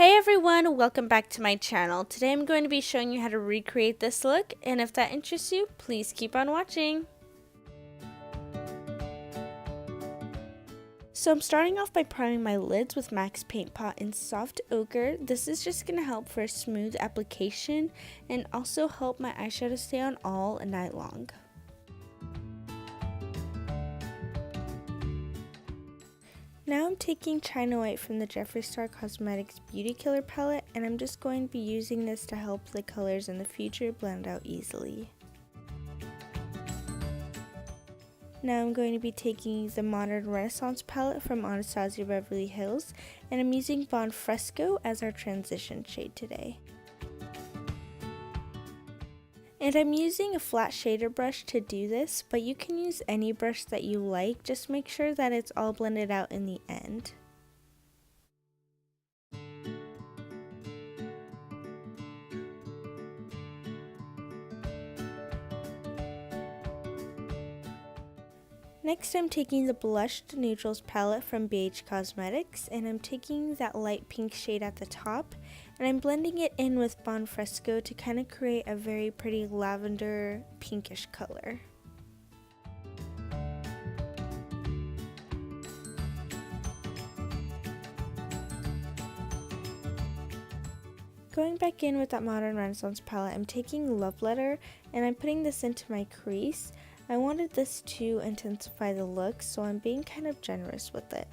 Hey everyone, welcome back to my channel. Today I'm going to be showing you how to recreate this look, and if that interests you, please keep on watching. So I'm starting off by priming my lids with MAC's Paint Pot in Soft Ochre. This is just going to help for a smooth application and also help my eyeshadow stay on all night long. Now I'm taking China White from the Jeffree Star Cosmetics Beauty Killer palette, and I'm just going to be using this to help the colors in the future blend out easily. Now I'm going to be taking the Modern Renaissance palette from Anastasia Beverly Hills, and I'm using Bon Fresco as our transition shade today. And I'm using a flat shader brush to do this, but you can use any brush that you like, just make sure that it's all blended out in the end. Next I'm taking the Blushed Neutrals palette from BH Cosmetics, and I'm taking that light pink shade at the top, and I'm blending it in with Bon Fresco to kind of create a very pretty lavender pinkish color. Going back in with that Modern Renaissance palette, I'm taking Love Letter, and I'm putting this into my crease. I wanted this to intensify the look, so I'm being kind of generous with it.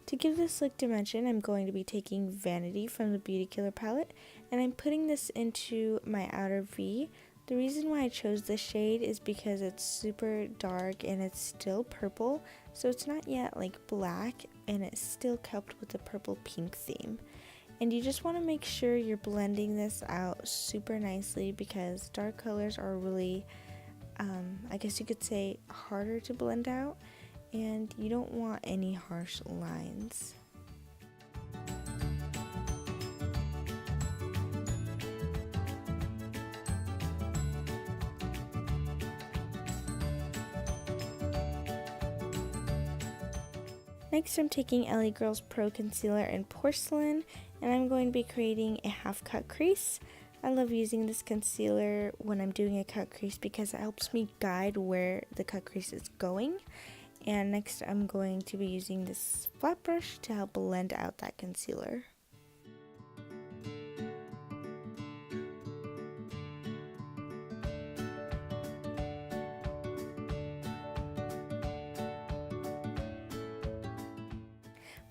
To give this look dimension, I'm going to be taking Vanity from the Beauty Killer palette, and I'm putting this into my outer V. The reason why I chose this shade is because it's super dark and it's still purple, so it's not yet like black, and it's still kept with the purple pink theme. And you just want to make sure you're blending this out super nicely because dark colors are really, I guess you could say, harder to blend out, and you don't want any harsh lines. Next I'm taking LA Girls Pro Concealer in Porcelain, and I'm going to be creating a half cut crease. I love using this concealer when I'm doing a cut crease because it helps me guide where the cut crease is going. And next I'm going to be using this flat brush to help blend out that concealer.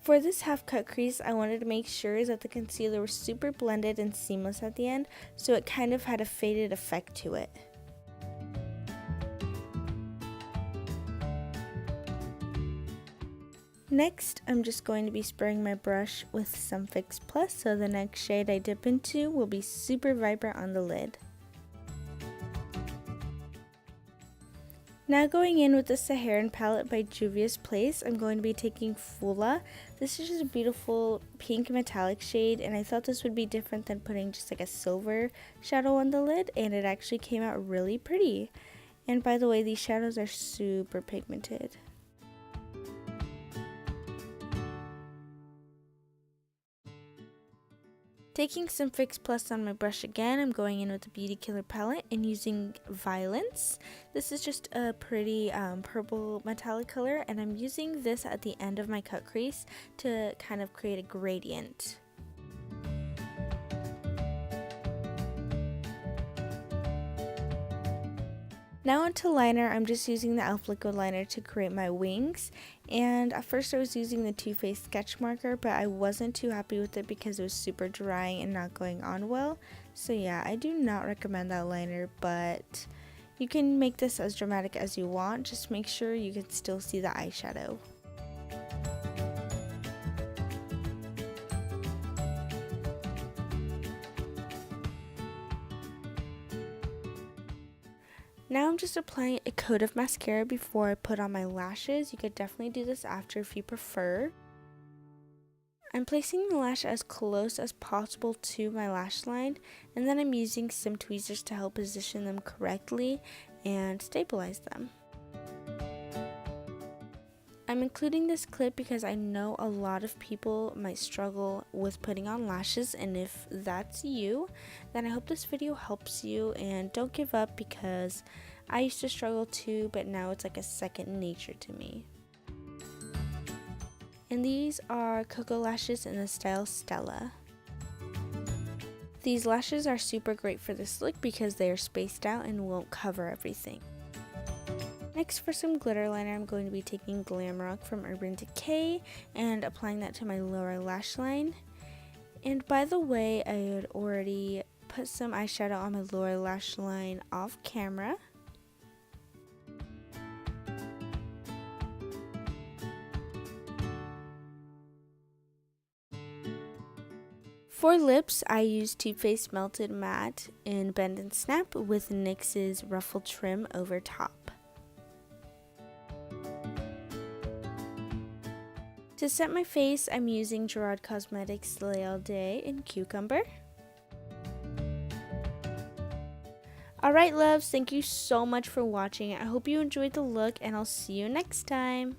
For this half cut crease, I wanted to make sure that the concealer was super blended and seamless at the end, so it kind of had a faded effect to it. Next, I'm just going to be spraying my brush with some Fix Plus, so the next shade I dip into will be super vibrant on the lid. Now going in with the Saharan palette by Juvia's Place, I'm going to be taking Fula. This is just a beautiful pink metallic shade, and I thought this would be different than putting just like a silver shadow on the lid, and it actually came out really pretty. And by the way, these shadows are super pigmented. Taking some Fix Plus on my brush again, I'm going in with the Beauty Killer palette and using Violence. This is just a pretty purple metallic color, and I'm using this at the end of my cut crease to kind of create a gradient. Now onto liner. I'm just using the e.l.f. liquid liner to create my wings, and at first I was using the Too Faced sketch marker, but I wasn't too happy with it because it was super drying and not going on well. So yeah, I do not recommend that liner, but you can make this as dramatic as you want. Just make sure you can still see the eyeshadow. Now I'm just applying a coat of mascara before I put on my lashes. You could definitely do this after if you prefer. I'm placing the lash as close as possible to my lash line, and then I'm using some tweezers to help position them correctly and stabilize them. I'm including this clip because I know a lot of people might struggle with putting on lashes, and if that's you, then I hope this video helps you, and don't give up because I used to struggle too, but now it's like a second nature to me. And these are Cocoa lashes in the style Stella. These lashes are super great for this look because they are spaced out and won't cover everything. Next, for some glitter liner, I'm going to be taking Glam Rock from Urban Decay and applying that to my lower lash line. And by the way, I had already put some eyeshadow on my lower lash line off camera. For lips, I used Too Faced Melted Matte in Bend and Snap with NYX's Ruffled Trim over top. To set my face, I'm using Gerard Cosmetics Slay All Day in Cucumber. Alright loves, thank you so much for watching. I hope you enjoyed the look and I'll see you next time.